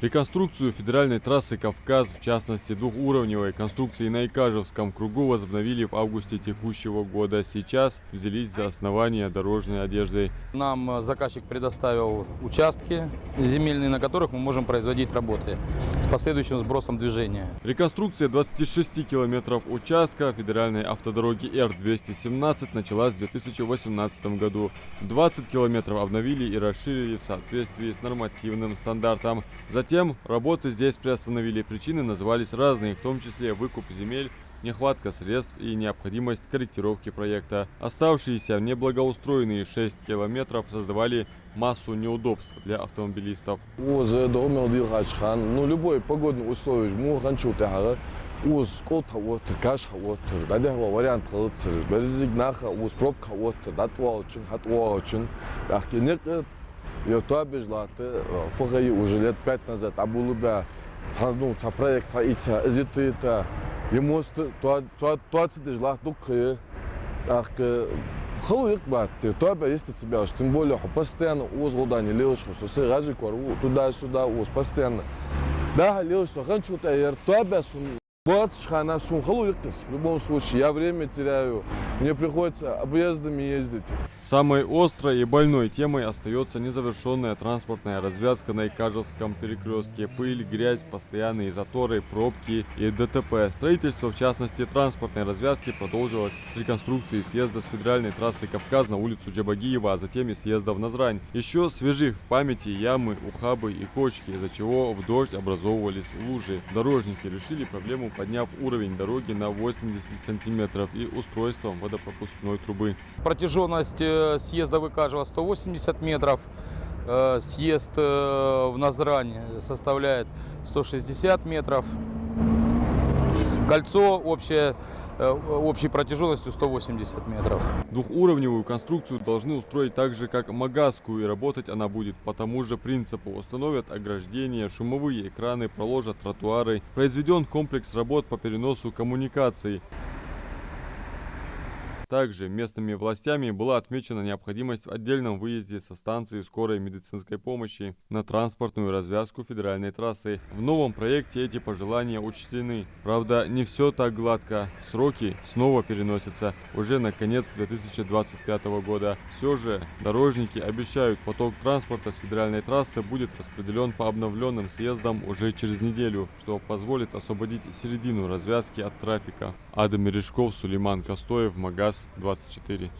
Реконструкцию федеральной трассы «Кавказ», в частности двухуровневой конструкции на Икажевском кругу, возобновили в августе текущего года. Сейчас взялись за основание дорожной одеждой. Нам заказчик предоставил участки земельные, на которых мы можем производить работы с последующим сбросом движения. Реконструкция 26 километров участка федеральной автодороги Р-217 началась в 2018 году. 20 километров обновили и расширили в соответствии с нормативным стандартом. Затем работы здесь приостановили. Причины назывались разные, в том числе выкуп земель, нехватка средств и необходимость корректировки проекта. Оставшиеся неблагоустроенные 6 километров создавали массу неудобств для автомобилистов. Любой погодный условие, вариант я то обижлаты, фугаи уже лет 5 назад, а было бы проект, это ему то дежлах духе, ах халуик бат, то есть тебя, тем более постоянно узгудани леешь, что разы кору туда-сюда уз постоянно. Да, леешь, раньше-то я то обязан. Вот шхана сум халуик, в любом случае я время теряю, мне приходится объездами ездить. Самой острой и больной темой остается незавершенная транспортная развязка на Икажевском перекрестке. Пыль, грязь, постоянные заторы, пробки и ДТП. Строительство, в частности, транспортной развязки продолжилось с реконструкции съезда с федеральной трассы «Кавказ» на улицу Джабагиева, а затем и съезда в Назрань. Еще свежи в памяти ямы, ухабы и кочки, из-за чего в дождь образовывались лужи. Дорожники решили проблему, подняв уровень дороги на 80 сантиметров и устройством водопропускной трубы. Протяженность съезда в Икажево 180 метров, съезд в Назрань составляет 160 метров. Кольцо общей протяженностью 180 метров. Двухуровневую конструкцию должны устроить так же, как Магазскую, и работать она будет по тому же принципу. Установят ограждения, шумовые экраны, проложат тротуары. Произведен комплекс работ по переносу коммуникаций. Также местными властями была отмечена необходимость в отдельном выезде со станции скорой медицинской помощи на транспортную развязку федеральной трассы. В новом проекте эти пожелания учтены. Правда, не все так гладко. Сроки снова переносятся уже на конец 2025 года. Все же дорожники обещают, поток транспорта с федеральной трассы будет распределен по обновленным съездам уже через неделю, что позволит освободить середину развязки от трафика. Адам Мережков, Сулейман Костоев, Магаз 24.